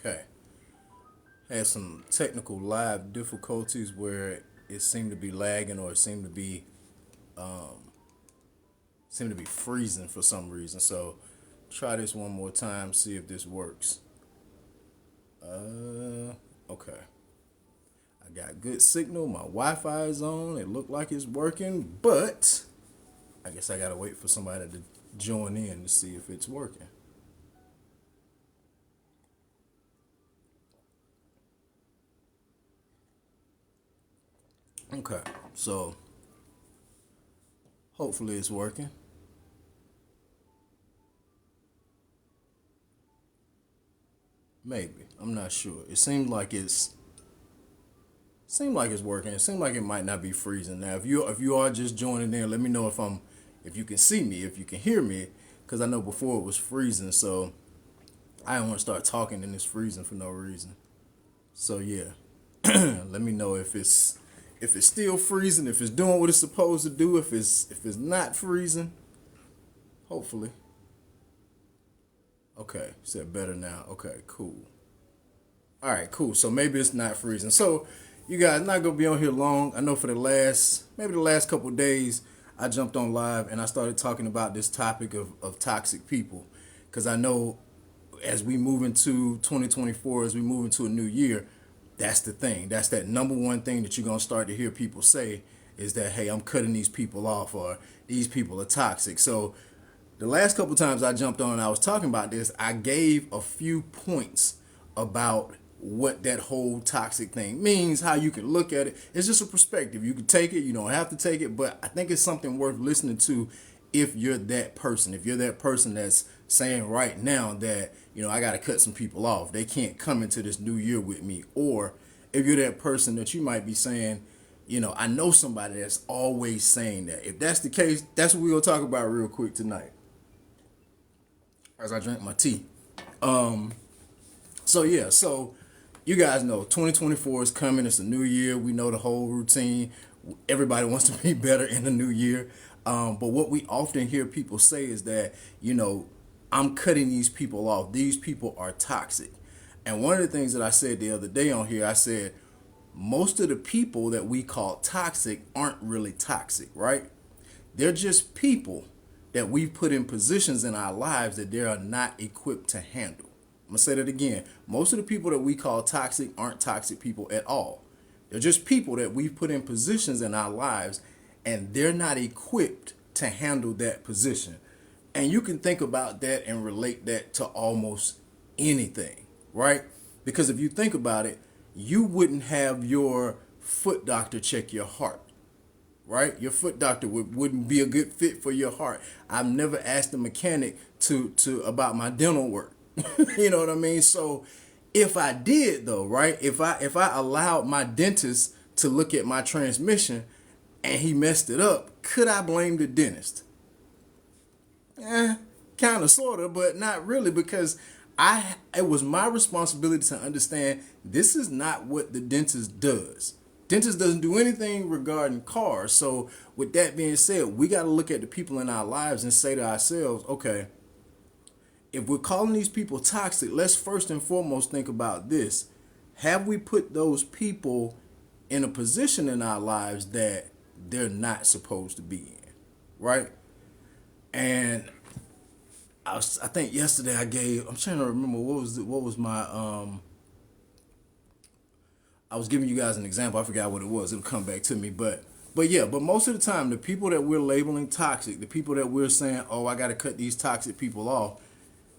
Okay. Had some technical live difficulties where it seemed to be lagging or it seemed to be freezing for some reason. So try this one more time, see if this works. Okay. I got good signal. My Wi-Fi is on. It looked like it's working, but I guess I gotta wait for somebody to join in to see if it's working. Okay. So hopefully it's working. Maybe. I'm not sure. It seemed like it's working. It seemed like it might not be freezing. Now, if you are just joining in, let me know if you can see me, if you can hear me, because I know before it was freezing, so I don't want to start talking and it's freezing for no reason. So yeah, let me know if it's still freezing, if it's doing what it's supposed to do, if it's not freezing. Hopefully. Okay, said better now. Okay, cool. All right, cool. So maybe it's not freezing. So you guys not gonna be on here long. I know for maybe the last couple of days, I jumped on live and I started talking about this topic of toxic people, because I know as we move into 2024, as we move into a new year, that's the thing. That's that number one thing that you're gonna start to hear people say is that, hey, I'm cutting these people off, or these people are toxic. So the last couple times I jumped on and I was talking about this, I gave a few points about what that whole toxic thing means, how you can look at it. It's just a perspective. You can take it, you don't have to take it, but I think it's something worth listening to if you're that person. If you're that person that's saying right now that, I got to cut some people off. They can't come into this new year with me. Or if you're that person that you might be saying, I know somebody that's always saying that. If that's the case, that's what we're going to talk about real quick tonight as I drink my tea. So yeah, so you guys know 2024 is coming. It's a new year. We know the whole routine. Everybody wants to be better in the new year. But what we often hear people say is that, I'm cutting these people off. These people are toxic. And one of the things that I said the other day on here, I said, most of the people that we call toxic aren't really toxic, right? They're just people that we've put in positions in our lives that they are not equipped to handle. I'm going to say that again. Most of the people that we call toxic aren't toxic people at all. They're just people that we've put in positions in our lives and they're not equipped to handle that position. And you can think about that and relate that to almost anything, right? Because if you think about it, you wouldn't have your foot doctor check your heart, right? Your foot doctor wouldn't be a good fit for your heart. I've never asked a mechanic to about my dental work. You know what I mean? So if I did though, right? If I allowed my dentist to look at my transmission and he messed it up, could I blame the dentist? Kind of, sort of, but not really, because it was my responsibility to understand this is not what the dentist does. Dentist doesn't do anything regarding cars. So with that being said, we got to look at the people in our lives and say to ourselves, okay, if we're calling these people toxic, let's first and foremost think about this. Have we put those people in a position in our lives that they're not supposed to be in, right? And I think yesterday I'm trying to remember what was my I was giving you guys an example. I forgot what it was. It'll come back to me, but most of the time, the people that we're labeling toxic, the people that we're saying, oh, I got to cut these toxic people off,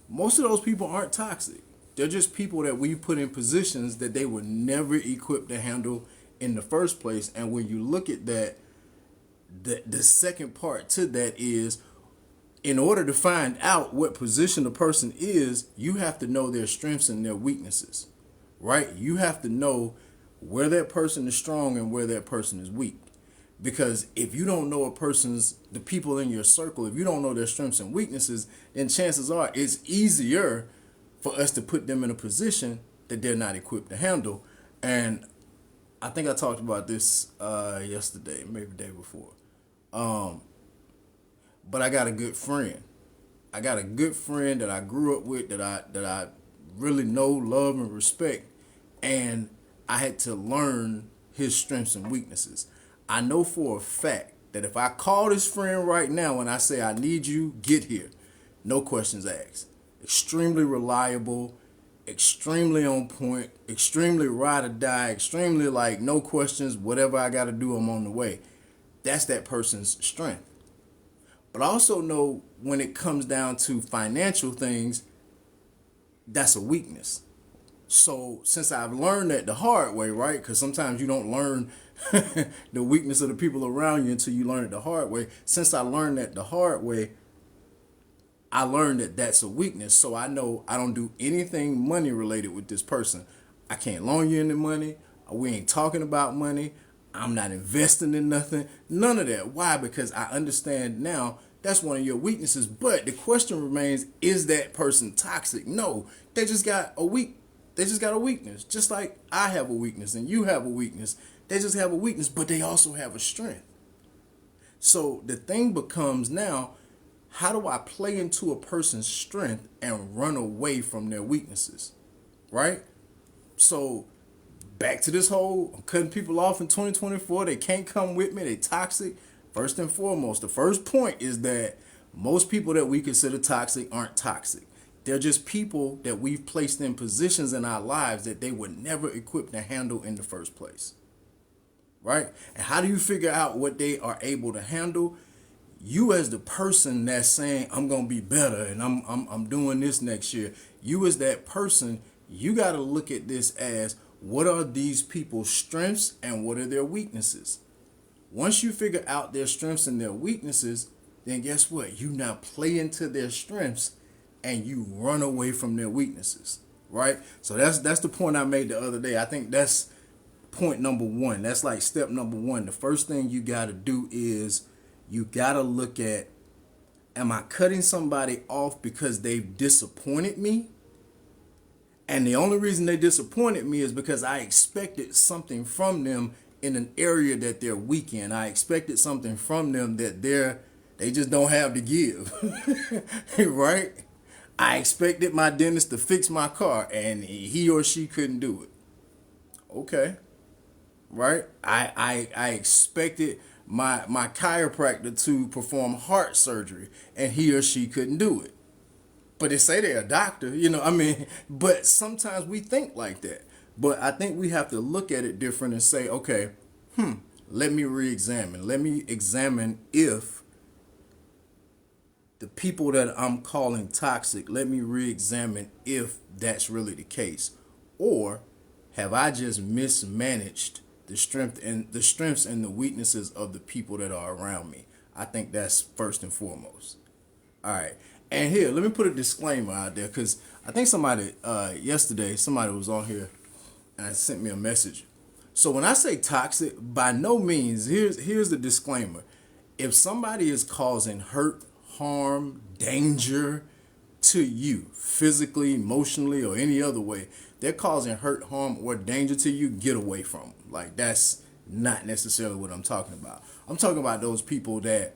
most of those people aren't toxic. They're just people that we put in positions that they were never equipped to handle in the first place. And when you look at that, the second part to that is, in order to find out what position a person is, you have to know their strengths and their weaknesses, right? You have to know where that person is strong and where that person is weak. Because if you don't know the people in your circle, if you don't know their strengths and weaknesses, then chances are it's easier for us to put them in a position that they're not equipped to handle. And I think I talked about this yesterday, maybe the day before. But I got a good friend. I got a good friend that I grew up with, that I really know, love, and respect. And I had to learn his strengths and weaknesses. I know for a fact that if I call this friend right now and I say, I need you, get here, no questions asked. Extremely reliable, extremely on point, extremely ride or die, extremely like no questions, whatever I got to do, I'm on the way. That's that person's strength. But I also know when it comes down to financial things, that's a weakness. So since I've learned that the hard way, right? Because sometimes you don't learn the weakness of the people around you until you learn it the hard way. Since I learned that the hard way, I learned that that's a weakness. So I know I don't do anything money related with this person. I can't loan you any money. We ain't talking about money. I'm not investing in nothing. None of that. Why? Because I understand now that's one of your weaknesses. But the question remains, is that person toxic? No. They just got a weakness. Just like I have a weakness and you have a weakness. They just have a weakness, but they also have a strength. So the thing becomes now, how do I play into a person's strength and run away from their weaknesses? Right? So back to this whole I'm cutting people off in 2024. They can't come with me. They toxic. First and foremost, the first point is that most people that we consider toxic aren't toxic. They're just people that we've placed in positions in our lives that they were never equipped to handle in the first place. Right? And how do you figure out what they are able to handle? You as the person that's saying, I'm going to be better and I'm doing this next year. You as that person, you got to look at this as, what are these people's strengths and what are their weaknesses? Once you figure out their strengths and their weaknesses, then guess what? You now play into their strengths and you run away from their weaknesses, right? So that's the point I made the other day. I think that's point number one. That's like step number one. The first thing you got to do is you got to look at, am I cutting somebody off because they've disappointed me? And the only reason they disappointed me is because I expected something from them in an area that they're weak in. I expected something from them that they just don't have to give. Right? I expected my dentist to fix my car and he or she couldn't do it. Okay. Right? I expected my chiropractor to perform heart surgery and he or she couldn't do it. But they say they're a doctor, but sometimes we think like that. But I think we have to look at it different and say, okay, let me re-examine. Let me examine if the people that I'm calling toxic, let me re-examine if that's really the case. Or have I just mismanaged the strengths and the weaknesses of the people that are around me? I think that's first and foremost. All right. And here, let me put a disclaimer out there because I think yesterday, somebody was on here and sent me a message. So when I say toxic, by no means, here's the disclaimer. If somebody is causing hurt, harm, danger to you, physically, emotionally, or any other way, they're causing hurt, harm, or danger to you, get away from them. Like, that's not necessarily what I'm talking about. I'm talking about those people that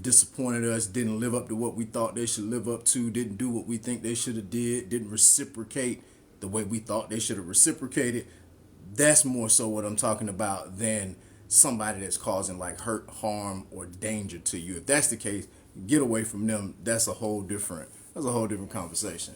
disappointed us, didn't live up to what we thought they should live up to, didn't do what we think they should have did, didn't reciprocate the way we thought they should have reciprocated. That's more so what I'm talking about than somebody that's causing like hurt, harm, or danger to you. If that's the case, get away from them. That's a whole different conversation.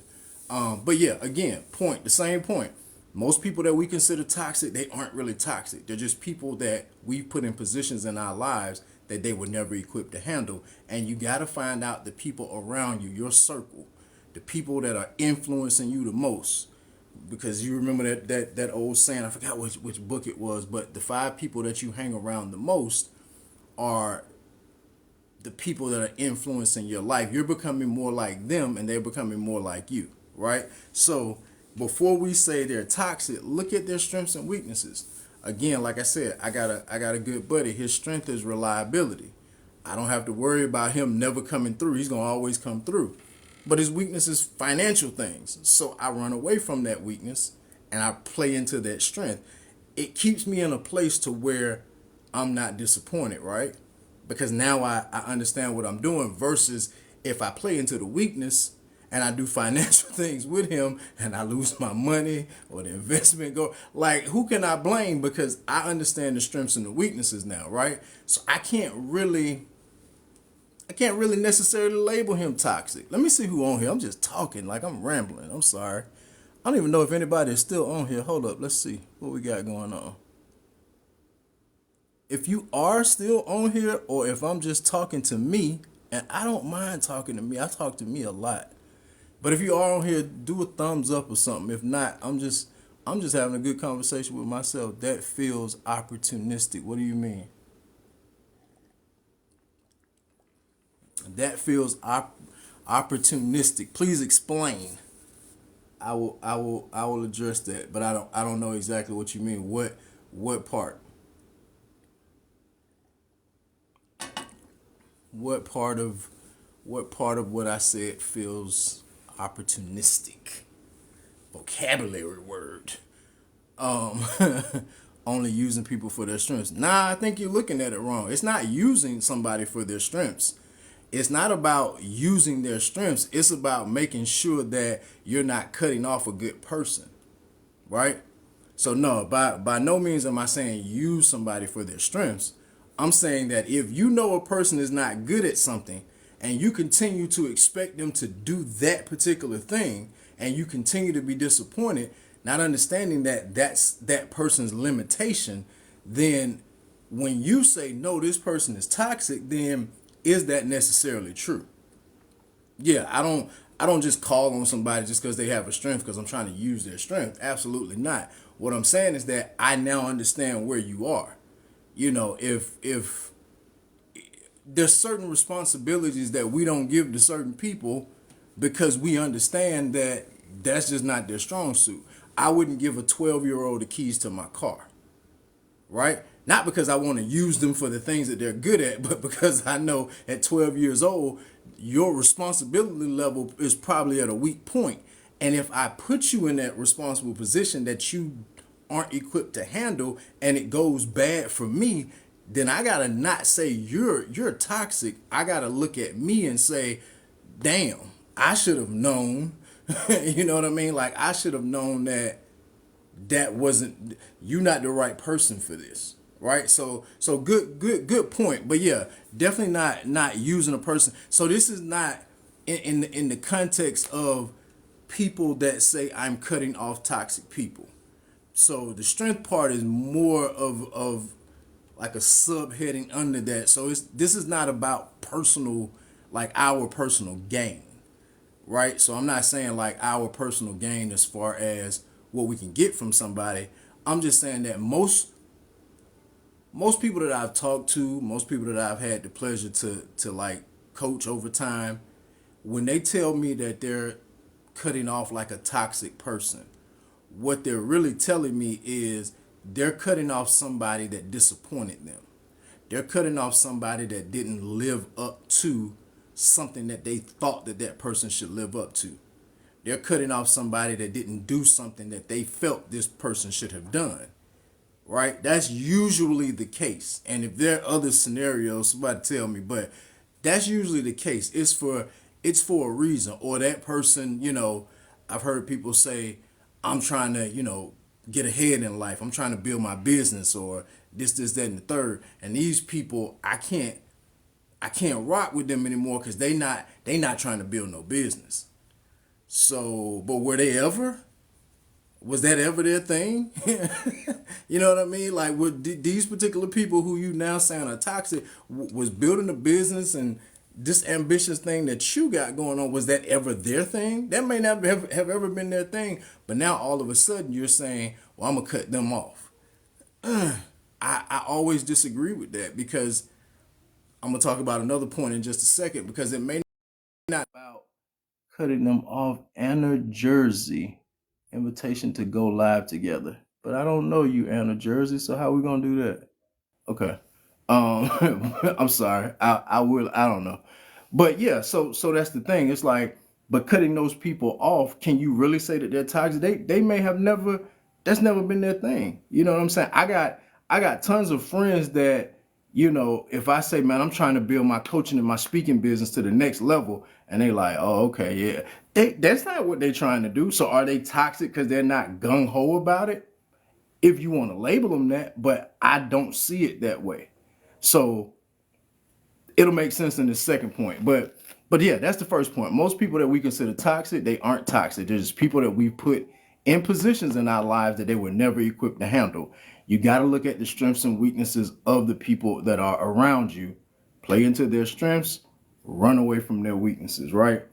But yeah, again, the same point. Most people that we consider toxic, they aren't really toxic. They're just people that we put in positions in our lives that they were never equipped to handle. And you got to find out the people around you, your circle, the people that are influencing you the most. Because you remember that old saying, I forgot which book it was, but the 5 people that you hang around the most are the people that are influencing your life. You're becoming more like them and they're becoming more like you, right? So before we say they're toxic, look at their strengths and weaknesses. Again, like I said, I got a good buddy. His strength is reliability. I don't have to worry about him never coming through. He's going to always come through. But his weakness is financial things. So I run away from that weakness and I play into that strength. It keeps me in a place to where I'm not disappointed, right? Because now I understand what I'm doing versus if I play into the weakness and I do financial things with him and I lose my money or the investment go, like, who can I blame? Because I understand the strengths and the weaknesses now, right? So I can't really necessarily label him toxic. Let me see who on here. I'm just talking like I'm rambling. I'm sorry. I don't even know if anybody is still on here. Hold up. Let's see what we got going on. If you are still on here or if I'm just talking to me, and I don't mind talking to me. I talk to me a lot. But if you are on here, do a thumbs up or something. If not, I'm just having a good conversation with myself. That feels opportunistic. What do you mean? That feels opportunistic. Please explain. I will address that, but I don't know exactly what you mean. What part? What part of what I said feels opportunistic? Vocabulary word. Um Only using people for their strengths. Nah, I think you're looking at it wrong. It's not using somebody for their strengths. It's not about using their strengths. It's about making sure that you're not cutting off a good person, right? So no, by no means am I saying use somebody for their strengths. I'm saying that if you know a person is not good at something and you continue to expect them to do that particular thing and you continue to be disappointed, not understanding that that's that person's limitation, then when you say no, this person is toxic, then is that necessarily true? Yeah, I don't just call on somebody just because they have a strength because I'm trying to use their strength. Absolutely not. What I'm saying is that I now understand where you are. If there's certain responsibilities that we don't give to certain people because we understand that that's just not their strong suit. I wouldn't give a 12-year-old the keys to my car, right? Not because I want to use them for the things that they're good at, but because I know at 12 years old, your responsibility level is probably at a weak point. And if I put you in that responsible position that you aren't equipped to handle and it goes bad for me, then I gotta not say you're toxic. I gotta look at me and say, damn, I should have known. You know what I mean? Like I should have known that wasn't you not the right person for this, right? So good point. But yeah, definitely not using a person. So this is not in the context of people that say I'm cutting off toxic people. So the strength part is more of like a subheading under that. So this is not about personal, like our personal gain, right? So I'm not saying like our personal gain as far as what we can get from somebody. I'm just saying that most people that I've talked to, most people that I've had the pleasure to like coach over time, when they tell me that they're cutting off like a toxic person, what they're really telling me is they're cutting off somebody that disappointed them. They're cutting off somebody that didn't live up to something that they thought that that person should live up to. They're cutting off somebody that didn't do something that they felt this person should have done. Right? That's usually the case. And if there are other scenarios, somebody tell me, but that's usually the case. It's for a reason. Or that person, I've heard people say, I'm trying to, get ahead in life. I'm trying to build my business or this, that, and the third. And these people, I can't rock with them anymore because they not trying to build no business. So, but were they ever? Was that ever their thing? You know what I mean? Like, would these particular people who you now saying are toxic was building a business and this ambitious thing that you got going on, was that ever their thing? That may not have ever been their thing, but now all of a sudden you're saying, well, I'm going to cut them off. I always disagree with that because I'm going to talk about another point in just a second because it may not be about cutting them off. Anna Jersey, invitation to go live together. But I don't know you, Anna Jersey, so how we going to do that? Okay. I'm sorry. I will. I don't know. But yeah, so that's the thing. It's like, but cutting those people off, can you really say that they're toxic? They may have never. That's never been their thing. You know what I'm saying? I got tons of friends that if I say, man, I'm trying to build my coaching and my speaking business to the next level, and they like, oh, okay, yeah, that's not what they're trying to do. So are they toxic because they're not gung ho about it? If you want to label them that, but I don't see it that way. So it'll make sense in the second point. But yeah, that's the first point. Most people that we consider toxic, they aren't toxic. They're just people that we put in positions in our lives that they were never equipped to handle. You got to look at the strengths and weaknesses of the people that are around you, play into their strengths, run away from their weaknesses, right?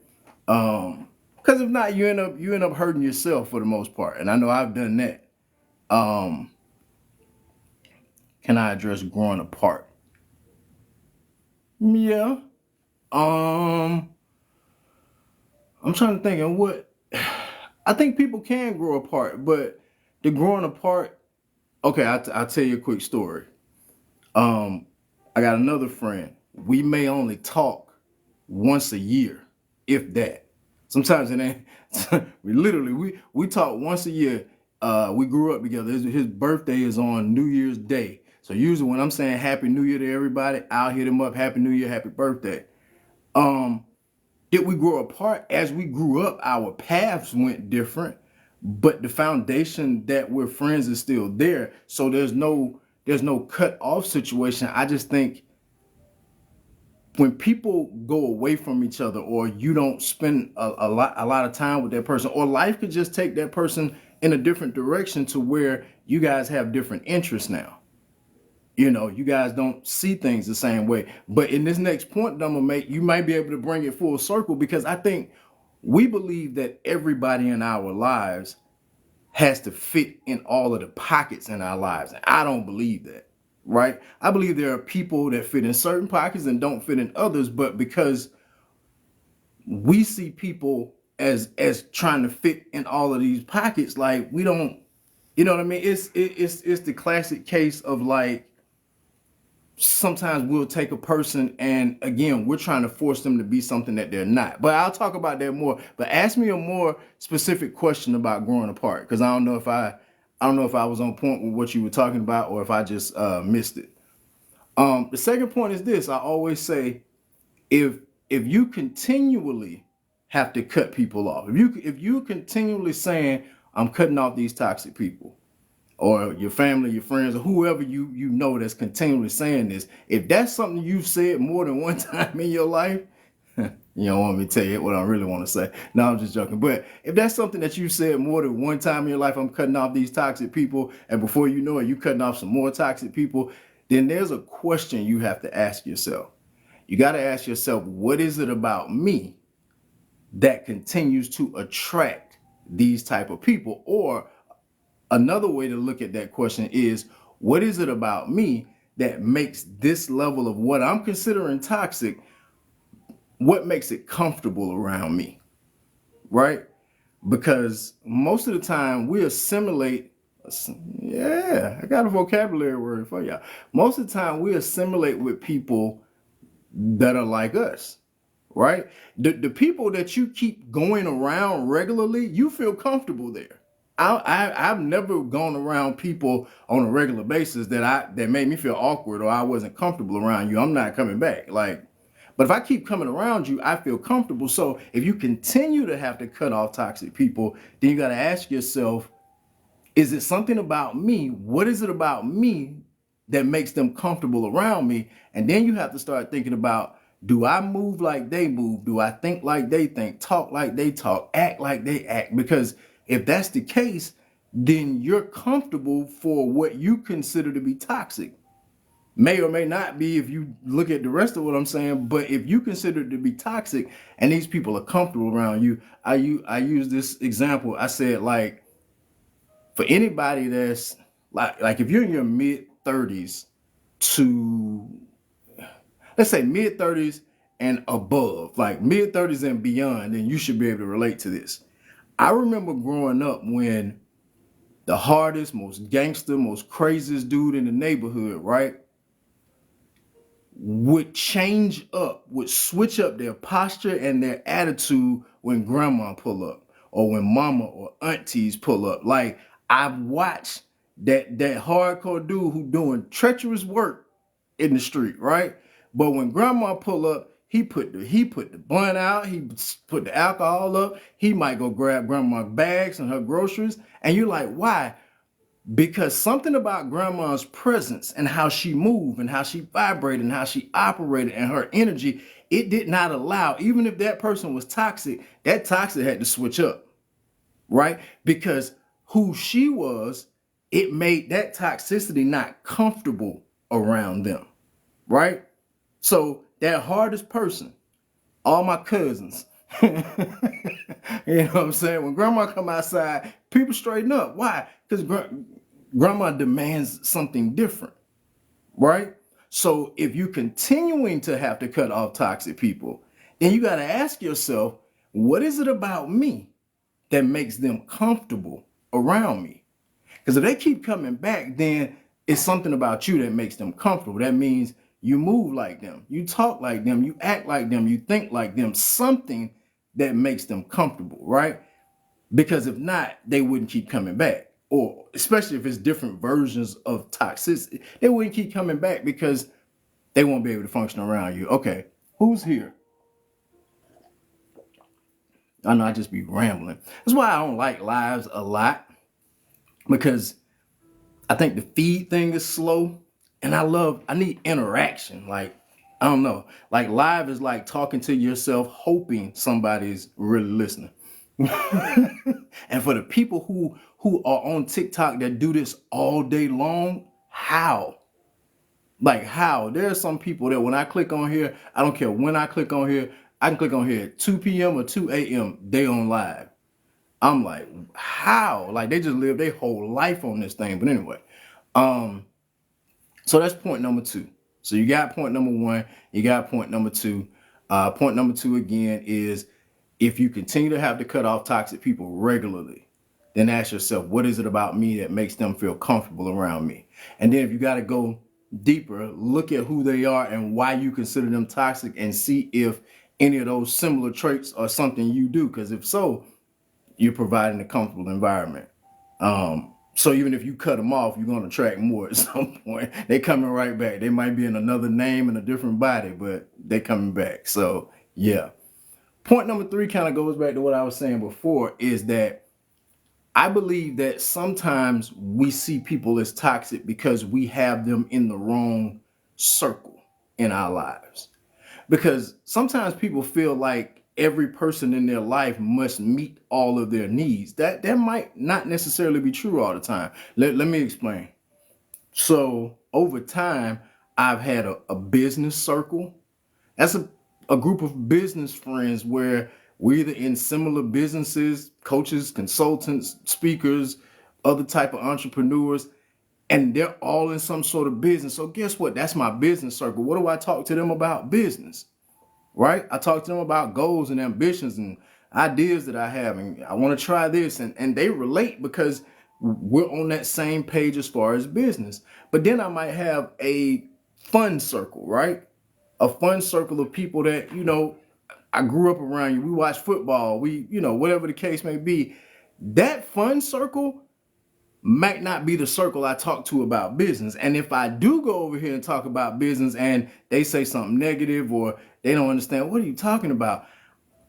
Because if not, you end up hurting yourself for the most part. And I know I've done that. Can I address growing apart? Yeah. Um, I'm trying to think of what I think people can grow apart, but the growing apart. Okay, I'll tell you a quick story. Um, I got another friend. We may only talk once a year, if that. Sometimes it ain't. we talk once a year. We grew up together. His birthday is on New Year's Day. So usually when I'm saying Happy New Year to everybody, I'll hit him up, Happy New Year, Happy Birthday. Um, did we grow apart? As we grew up, our paths went different, but the foundation that we're friends is still there. So there's no cut off situation. I just think when people go away from each other, or you don't spend a lot of time with that person, or life could just take that person in a different direction to where you guys have different interests now. You guys don't see things the same way. But in this next point that I'm gonna make, you might be able to bring it full circle, because I think we believe that everybody in our lives has to fit in all of the pockets in our lives. And I don't believe that, right? I believe there are people that fit in certain pockets and don't fit in others, but because we see people as trying to fit in all of these pockets, like we don't, you know what I mean? It's the classic case of like, sometimes we'll take a person and again we're trying to force them to be something that they're not. But I'll talk about that more. But ask me a more specific question about growing apart, because I don't know if I was on point with what you were talking about, or if I just missed it. The second point is this: I always say, if you continually have to cut people off, if you continually saying, I'm cutting off these toxic people, or your family, your friends, or whoever you know that's continually saying this, if that's something you've said more than one time in your life, you don't want me to tell you what I really want to say. No, I'm just joking. But if that's something that you said more than one time in your life, I'm cutting off these toxic people, and before you know it, you cutting off some more toxic people, then there's a question you have to ask yourself. You got to ask yourself, what is it about me that continues to attract these type of people? Or another way to look at that question is, what is it about me that makes this level of what I'm considering toxic, what makes it comfortable around me, right? Because most of the time we assimilate, yeah, I got a vocabulary word for y'all. Most of the time we assimilate with people that are like us, right? The people that you keep going around regularly, you feel comfortable there. I've never gone around people on a regular basis that made me feel awkward or I wasn't comfortable around you. I'm not coming back. But if I keep coming around you, I feel comfortable. So if you continue to have to cut off toxic people, then you got to ask yourself, is it something about me? What is it about me that makes them comfortable around me? And then you have to start thinking about, do I move like they move? Do I think like they think? Talk like they talk? Act like they act? Because if that's the case, then you're comfortable for what you consider to be toxic. May or may not be if you look at the rest of what I'm saying, but if you consider it to be toxic and these people are comfortable around you, I use this example. I said, like, for anybody that's like if you're in your mid 30s to, let's say, mid 30s and above, like mid 30s and beyond, then you should be able to relate to this. I remember growing up when the hardest, most gangster, most craziest dude in the neighborhood, right, would change up, would switch up their posture and their attitude when grandma pull up, or when mama or aunties pull up. Like, I've watched that hardcore dude who doing treacherous work in the street, right? But when grandma pull up, he put the blunt out, he put the alcohol up, he might go grab grandma's bags and her groceries. And you're like, why? Because something about grandma's presence and how she moved and how she vibrated and how she operated and her energy, it did not allow, even if that person was toxic, that toxic had to switch up, right? Because who she was, it made that toxicity not comfortable around them, right? So that hardest person, all my cousins, you know what I'm saying? When grandma come outside, people straighten up. Why? Because grandma demands something different, right? So if you're continuing to have to cut off toxic people, then you got to ask yourself, what is it about me that makes them comfortable around me? Because if they keep coming back, then it's something about you that makes them comfortable. That means you move like them, you talk like them, you act like them, you think like them, something that makes them comfortable, right? Because if not, they wouldn't keep coming back. Or especially if it's different versions of toxicity, they wouldn't keep coming back because they won't be able to function around you. Okay, who's here? I know I just be rambling. That's why I don't like lives a lot, because I think the feed thing is slow, and I need interaction. Like, I don't know. Like, live is like talking to yourself, hoping somebody's really listening. And for the people who are on TikTok that do this all day long, how? Like, how? There are some people that when I click on here, I don't care when I click on here, I can click on here at 2 p.m. or 2 a.m. They on live. I'm like, how? Like, they just live their whole life on this thing. But anyway, so that's point number 2. So you got point number 1, you got point number 2. Point number 2 again is, if you continue to have to cut off toxic people regularly, then ask yourself, what is it about me that makes them feel comfortable around me? And then if you got to go deeper, look at who they are and why you consider them toxic, and see if any of those similar traits are something you do. Because if so, you're providing a comfortable environment. So even if you cut them off, you're going to attract more at some point. They coming right back. They might be in another name and a different body, but they coming back. So yeah. Point number 3 kind of goes back to what I was saying before, is that I believe that sometimes we see people as toxic because we have them in the wrong circle in our lives. Because sometimes people feel like every person in their life must meet all of their needs. That might not necessarily be true all the time. Let me explain. So over time, I've had a business circle. That's a group of business friends where we're either in similar businesses, coaches, consultants, speakers, other type of entrepreneurs, and they're all in some sort of business. So guess what? That's my business circle. What do I talk to them about? Business, right? I talk to them about goals and ambitions and ideas that I have, and I want to try this, and they relate because we're on that same page as far as business. But then I might have a fun circle, right? A fun circle of people that, I grew up around you. We watch football. We, whatever the case may be. That fun circle might not be the circle I talk to about business. And if I do go over here and talk about business and they say something negative or they don't understand, what are you talking about?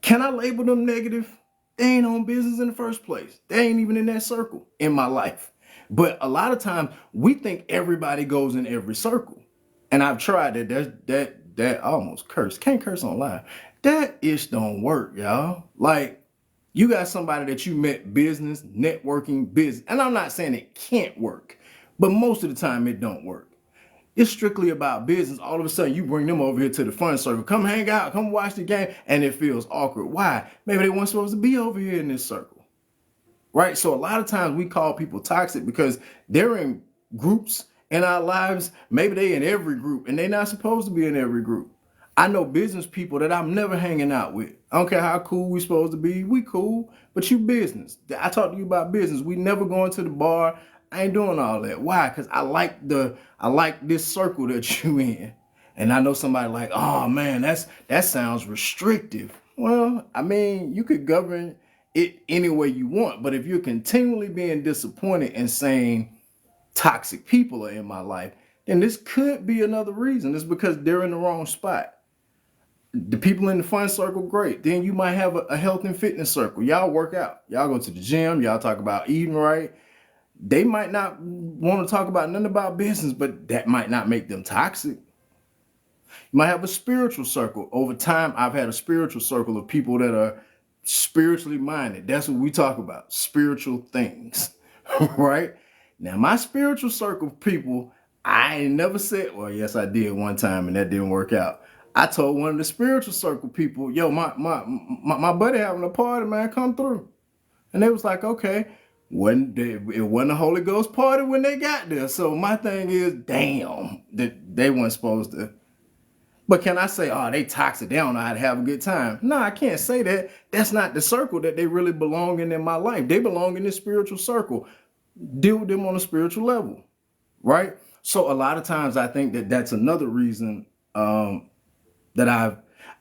Can I label them negative? They ain't on business in the first place. They ain't even in that circle in my life. But a lot of times we think everybody goes in every circle. And I've tried that. That I almost cursed. Can't curse on live. That ish don't work, y'all. Like, you got somebody that you met business, networking, business. And I'm not saying it can't work, but most of the time it don't work. It's strictly about business. All of a sudden you bring them over here to the fun circle. Come hang out, come watch the game. And it feels awkward. Why? Maybe they weren't supposed to be over here in this circle, right? So a lot of times we call people toxic because they're in groups in our lives. Maybe they in every group and they're not supposed to be in every group. I know business people that I'm never hanging out with. I don't care how cool we supposed to be. We cool, but you business. I talk to you about business. We never going to the bar. I ain't doing all that. Why? Because I like this circle that you in. And I know somebody like, oh man, that sounds restrictive. Well, I mean, you could govern it any way you want, but if you're continually being disappointed and saying toxic people are in my life, then this could be another reason. It's because they're in the wrong spot. The people in the fun circle, great. Then you might have a health and fitness circle. Y'all work out. Y'all go to the gym. Y'all talk about eating right. They might not want to talk about nothing about business, but that might not make them toxic. You might have a spiritual circle. Over time, I've had a spiritual circle of people that are spiritually minded. That's what we talk about, spiritual things, right? Now, my spiritual circle of people, I ain't never said, well, yes, I did one time and that didn't work out. I told one of the spiritual circle people, yo, my buddy having a party, man, come through. And they was like, okay. It wasn't a Holy Ghost party when they got there. So my thing is, damn, that they weren't supposed to. But can I say, oh, they toxic, they don't know how to have a good time? No, I can't say that. That's not the circle that they really belong in my life. They belong in this spiritual circle. Deal with them on a spiritual level, right? So a lot of times I think that that's another reason that I've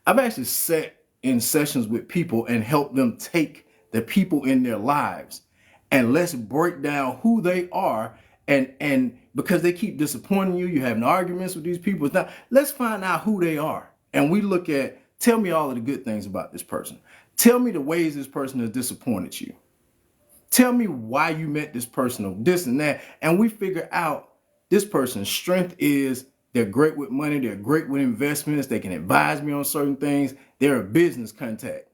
actually sat in sessions with people and helped them take the people in their lives and let's break down who they are. And because they keep disappointing you, you're having arguments with these people. Now, let's find out who they are. And we look at, tell me all of the good things about this person. Tell me the ways this person has disappointed you. Tell me why you met this person or this and that. And we figure out this person's strength is they're great with money. They're great with investments. They can advise me on certain things. They're a business contact.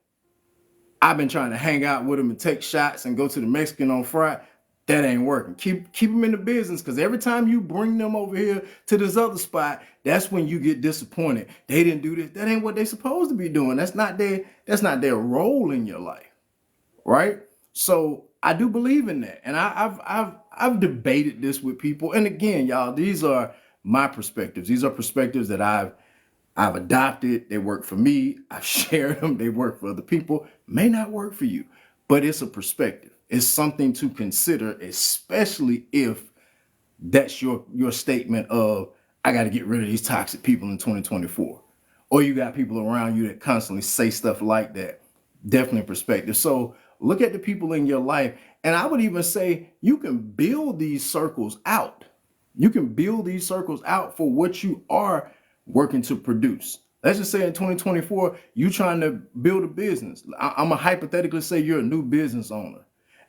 I've been trying to hang out with them and take shots and go to the Mexican on Friday. That ain't working. Keep them in the business, because every time you bring them over here to this other spot, that's when you get disappointed. They didn't do this. That ain't what they're supposed to be doing. That's not their role in your life, right? So I do believe in that, and I've debated this with people. And again, y'all, these are my perspectives. These are perspectives that I've adopted. They work for me. I've shared them. They work for other people. May not work for you, but it's a perspective. It's something to consider, especially if that's your statement of, I got to get rid of these toxic people in 2024. Or you got people around you that constantly say stuff like that. Definitely perspective. So look at the people in your life. And I would even say you can build these circles out. You can build these circles out for what you are working to produce. Let's just say in 2024, you trying to build a business. I'm going to hypothetically say you're a new business owner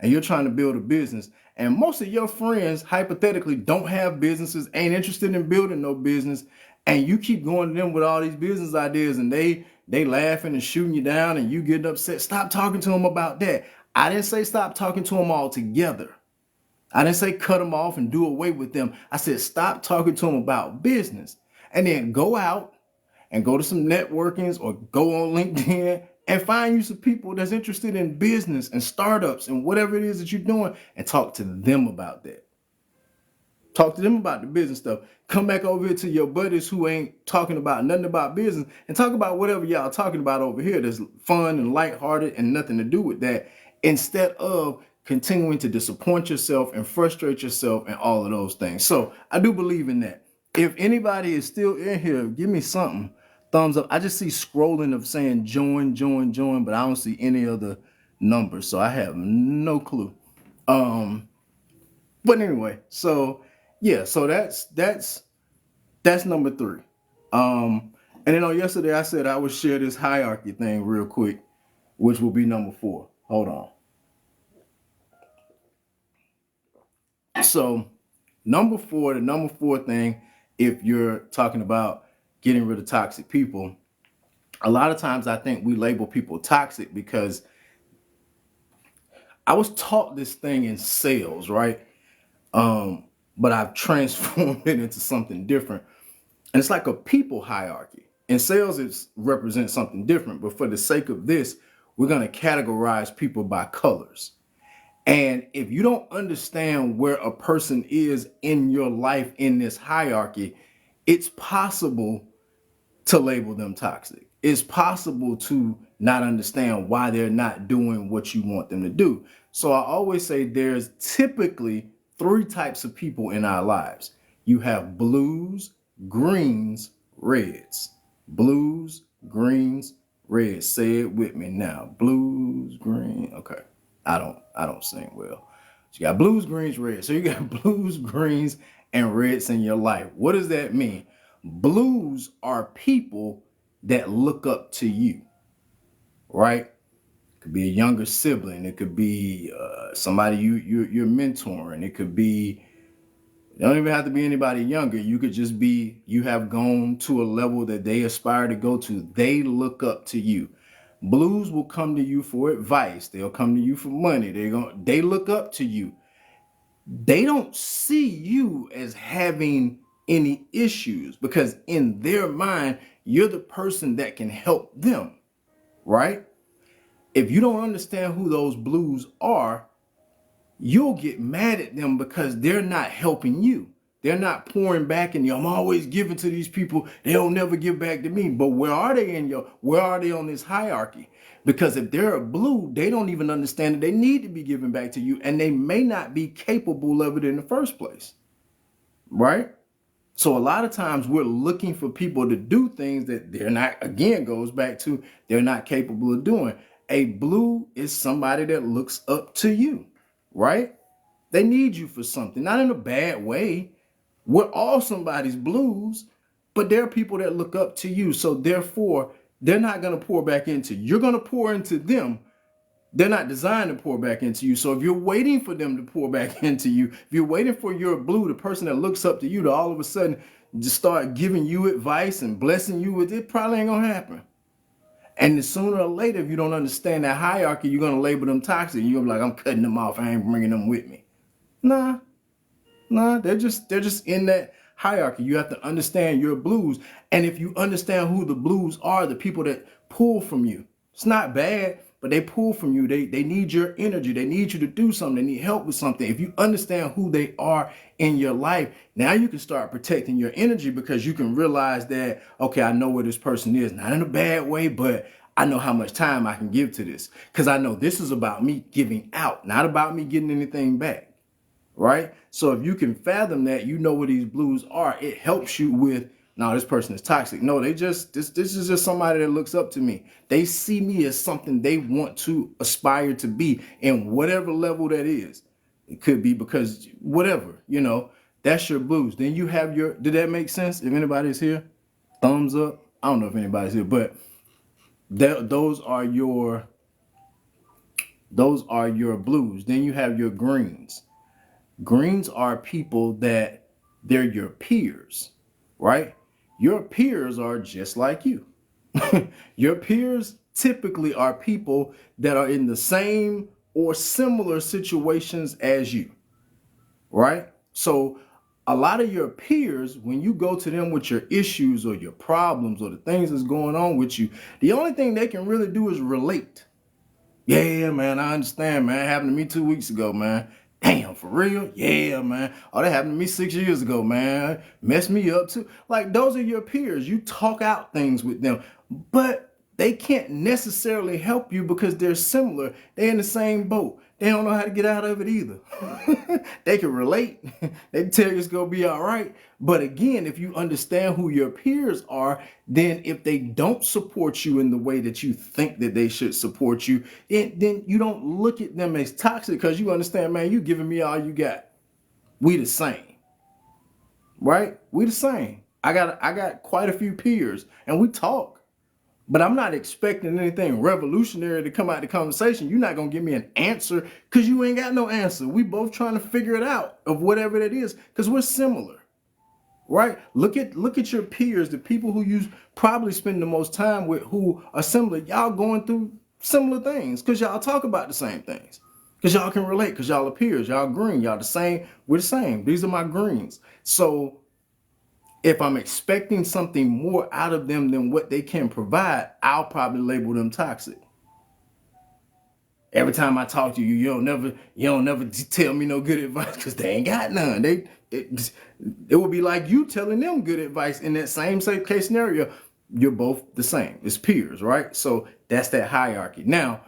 and you're trying to build a business. And most of your friends hypothetically don't have businesses, ain't interested in building no business. And you keep going to them with all these business ideas and they laughing and shooting you down and you getting upset. Stop talking to them about that. I didn't say stop talking to them altogether. I didn't say cut them off and do away with them. I said stop talking to them about business. And then go out and go to some networkings or go on LinkedIn and find you some people that's interested in business and startups and whatever it is that you're doing and talk to them about that. Talk to them about the business stuff. Come back over here to your buddies who ain't talking about nothing about business and talk about whatever y'all talking about over here that's fun and lighthearted and nothing to do with that, instead of continuing to disappoint yourself and frustrate yourself and all of those things. So I do believe in that. If anybody is still in here, give me something. Thumbs up. I just see scrolling of saying join, but I don't see any other numbers. So I have no clue. But anyway, so yeah, so that's number 3. And then on yesterday I said I would share this hierarchy thing real quick, which will be number 4. Hold on. So the number four thing, if you're talking about getting rid of toxic people, a lot of times I think we label people toxic because I was taught this thing in sales, right? But I've transformed it into something different. And it's like a people hierarchy. In sales, it represents something different. But for the sake of this, we're going to categorize people by colors. And if you don't understand where a person is in your life in this hierarchy, it's possible to label them toxic. It's possible to not understand why they're not doing what you want them to do. So I always say there's typically 3 types of people in our lives. You have blues, greens, reds. Blues, greens, reds. Say it with me now. Blues, green. Okay. I don't sing well. So you got blues, greens, reds. So you got blues, greens, and reds in your life. What does that mean? Blues are people that look up to you, right? It could be a younger sibling. It could be somebody you're mentoring. It could be, it don't even have to be anybody younger. You could just be, you have gone to a level that they aspire to go to. They look up to you. Blues will come to you for advice. They'll come to you for money. They look up to you. They don't see you as having any issues because in their mind, you're the person that can help them, right? If you don't understand who those blues are, you'll get mad at them because they're not helping you. They're not pouring back in you. I'm always giving to these people. They'll never give back to me. But where are they where are they on this hierarchy? Because if they're a blue, they don't even understand that they need to be giving back to you, and they may not be capable of it in the first place, right? So a lot of times we're looking for people to do things that they're not, again, goes back to they're not capable of doing. A blue is somebody that looks up to you, right? They need you for something, not in a bad way. We're all somebody's blues, but there are people that look up to you. So therefore, they're not going to pour back into you. You're going to pour into them. They're not designed to pour back into you. So if you're waiting for them to pour back into you, if you're waiting for your blue, the person that looks up to you, to all of a sudden just start giving you advice and blessing you with it, probably ain't going to happen. And sooner or later, if you don't understand that hierarchy, you're going to label them toxic. You're going to be like, I'm cutting them off. I ain't bringing them with me. Nah, they're just in that hierarchy. You have to understand your blues. And if you understand who the blues are, the people that pull from you, it's not bad, but they pull from you. They need your energy. They need you to do something. They need help with something. If you understand who they are in your life, now you can start protecting your energy because you can realize that, okay, I know where this person is, not in a bad way, but I know how much time I can give to this because I know this is about me giving out, not about me getting anything back. Right? So if you can fathom that, you know what these blues are, it helps you with, no, this person is toxic. No, this is just somebody that looks up to me. They see me as something they want to aspire to be in whatever level that is. It could be because whatever, that's your blues. Then you have your, did that make sense? If anybody's here, thumbs up. I don't know if anybody's here, but those are your blues. Then you have your greens. Greens are people that they're your peers, right? Your peers are just like you. Your peers typically are people that are in the same or similar situations as you, right? So a lot of your peers, when you go to them with your issues or your problems or the things that's going on with you, the only thing they can really do is relate. Yeah, man, I understand, man. It happened to me 2 weeks ago, man. Damn, for real? Yeah, man. Oh, that happened to me 6 years ago, man. Messed me up too. Like, those are your peers. You talk out things with them, but they can't necessarily help you because they're similar. They're in the same boat. They don't know how to get out of it either. They can relate. They can tell you it's going to be all right. But again, if you understand who your peers are, then if they don't support you in the way that you think that they should support you, then you don't look at them as toxic because you understand, man, you giving me all you got. We the same, right? We the same. I got quite a few peers and we talk. But I'm not expecting anything revolutionary to come out of the conversation. You're not going to give me an answer because you ain't got no answer. We both trying to figure it out of whatever that is because we're similar, right? Look at your peers, the people who you probably spend the most time with who are similar. Y'all going through similar things because y'all talk about the same things. Because y'all can relate because y'all are peers. Y'all green. Y'all the same. We're the same. These are my greens. So if I'm expecting something more out of them than what they can provide, I'll probably label them toxic. Every time I talk to you, you don't never tell me no good advice because they ain't got none. It would be like you telling them good advice in that same case scenario. You're both the same. It's peers, right? So that's that hierarchy. Now,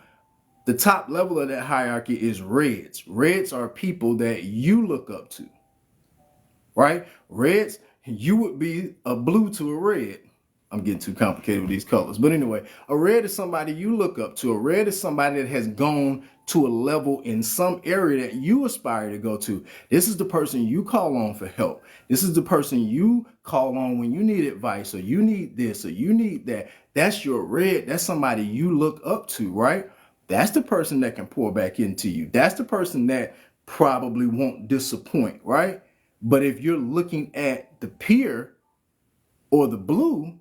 the top level of that hierarchy is reds. Reds are people that you look up to, right? Reds, you would be a blue to a red. I'm getting too complicated with these colors. But anyway, a red is somebody you look up to. A red is somebody that has gone to a level in some area that you aspire to go to. This is the person you call on for help. This is the person you call on when you need advice, or you need this, or you need that. That's your red. That's somebody you look up to, right? That's the person that can pour back into you. That's the person that probably won't disappoint, right? But if you're looking at the peer or the blue,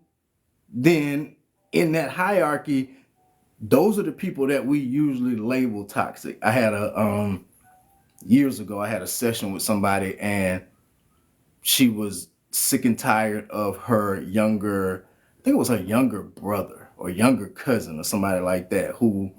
then in that hierarchy, those are the people that we usually label toxic. I had a years ago, I had a session with somebody, and she was sick and tired of her younger, I think it was her younger brother or younger cousin or somebody like that, who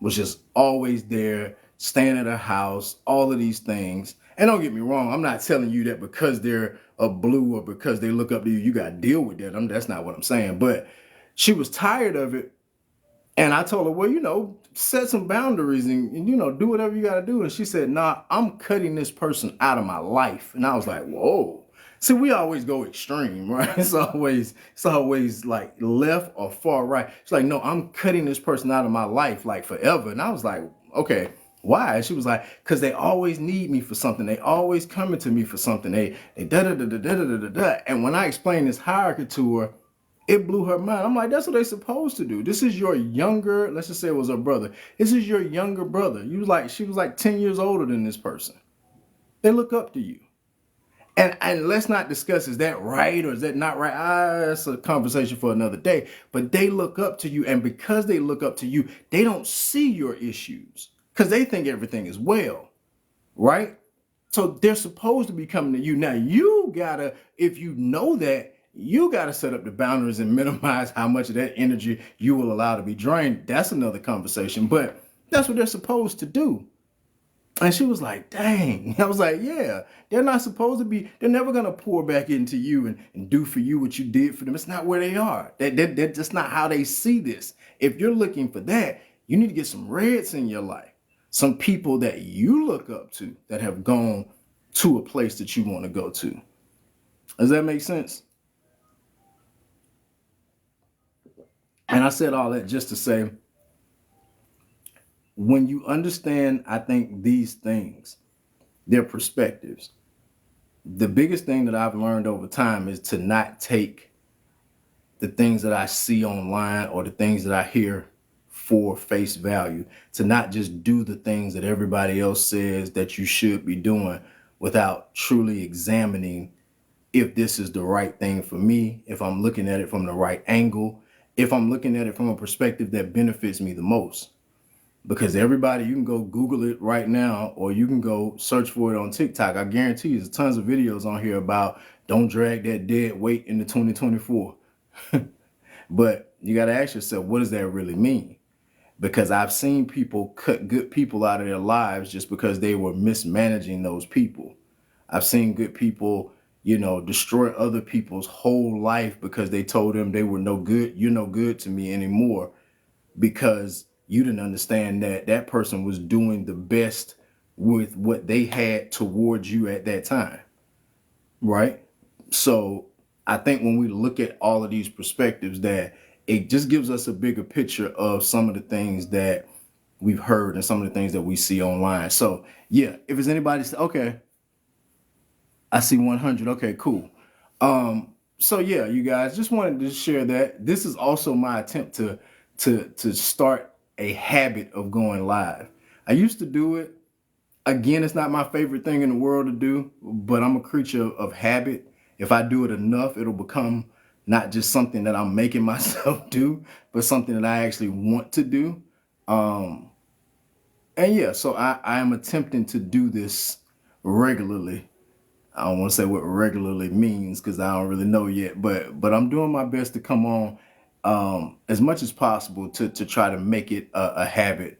was just always there, staying at her house, all of these things. And don't get me wrong, I'm not telling you that because they're a blue or because they look up to you, you got to deal with that. That's not what I'm saying. But she was tired of it. And I told her, well, set some boundaries and do whatever you got to do. And she said, nah, I'm cutting this person out of my life. And I was like, whoa. See, we always go extreme, right? It's always like left or far right. She's like, no, I'm cutting this person out of my life like forever. And I was like, okay, why? And she was like, because they always need me for something. They always coming to me for something. They da da da da da da da da. And when I explained this hierarchy to her, it blew her mind. I'm like, that's what they're supposed to do. This is your younger, let's just say it was her brother. This is your younger brother. She was like 10 years older than this person. They look up to you. And let's not discuss, is that right or is that not right? That's a conversation for another day. But they look up to you, and because they look up to you, they don't see your issues because they think everything is well, right? So they're supposed to be coming to you. Now, you gotta, if you know that, you gotta set up the boundaries and minimize how much of that energy you will allow to be drained. That's another conversation, but that's what they're supposed to do. And she was like, dang. I was like, yeah, they're not supposed to be, they're never going to pour back into you and do for you what you did for them. It's not where they are. That's just not how they see this. If you're looking for that, you need to get some reds in your life. Some people that you look up to that have gone to a place that you want to go to. Does that make sense? And I said all that just to say, when you understand, I think, these things, their perspectives, the biggest thing that I've learned over time is to not take the things that I see online or the things that I hear for face value, to not just do the things that everybody else says that you should be doing without truly examining if this is the right thing for me, if I'm looking at it from the right angle, if I'm looking at it from a perspective that benefits me the most. Because everybody, you can go Google it right now, or you can go search for it on TikTok. I guarantee you there's tons of videos on here about don't drag that dead weight into 2024. But you got to ask yourself, what does that really mean? Because I've seen people cut good people out of their lives just because they were mismanaging those people. I've seen good people, destroy other people's whole life because they told them they were no good. You're no good to me anymore, because you didn't understand that that person was doing the best with what they had towards you at that time, right? So I think when we look at all of these perspectives, that it just gives us a bigger picture of some of the things that we've heard and some of the things that we see online. So yeah, if there's anybody, okay, I see 100. Okay, cool. So yeah, you guys, just wanted to share that. This is also my attempt to start a habit of going live. I used to do it. Again, it's not my favorite thing in the world to do, but I'm a creature of habit. If I do it enough, it'll become not just something that I'm making myself do, but something that I actually want to do. And yeah, so I am attempting to do this regularly. I don't want to say what regularly means because I don't really know yet, but I'm doing my best to come on as much as possible to try to make it a habit.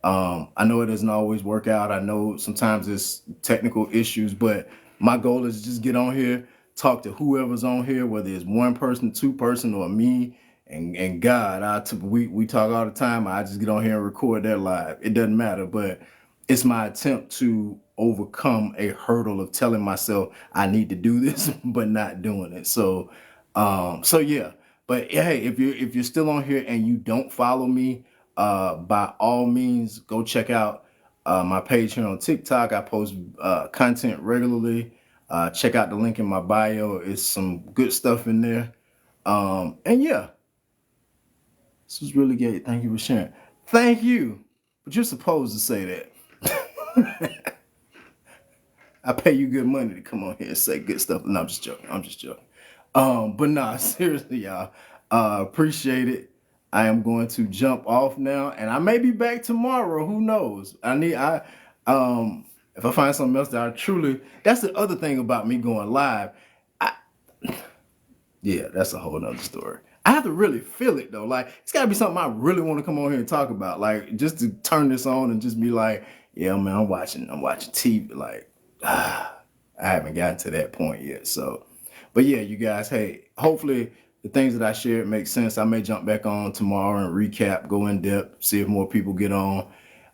I know it doesn't always work out. I know sometimes it's technical issues, but my goal is to just get on here, talk to whoever's on here, whether it's one person, two person, or me and God. We talk all the time. I just get on here and record that live. It doesn't matter, but it's my attempt to overcome a hurdle of telling myself I need to do this, but not doing it. So yeah. But hey, if you're still on here and you don't follow me, by all means, go check out my page here on TikTok. I post content regularly. Check out the link in my bio. It's some good stuff in there. And yeah, this was really great. Thank you for sharing. Thank you. But you're supposed to say that. I pay you good money to come on here and say good stuff. No, I'm just joking. I'm just joking. But nah, seriously, y'all. Appreciate it. I am going to jump off now, and I may be back tomorrow. Who knows? If I find something else that I truly, that's the other thing about me going live. I, yeah, that's a whole nother story. I have to really feel it though. Like it's gotta be something I really want to come on here and talk about. Like just to turn this on and just be like, yeah, man, I'm watching TV. Like, I haven't gotten to that point yet. So, but yeah, you guys, hey, hopefully the things that I shared make sense. I may jump back on tomorrow and recap, go in depth, see if more people get on.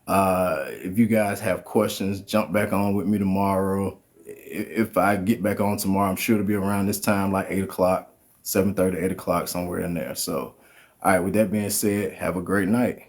If you guys have questions, jump back on with me tomorrow. If I get back on tomorrow, I'm sure to be around this time, like 8 o'clock, 7:30, 8 o'clock, somewhere in there. So, all right, with that being said, have a great night.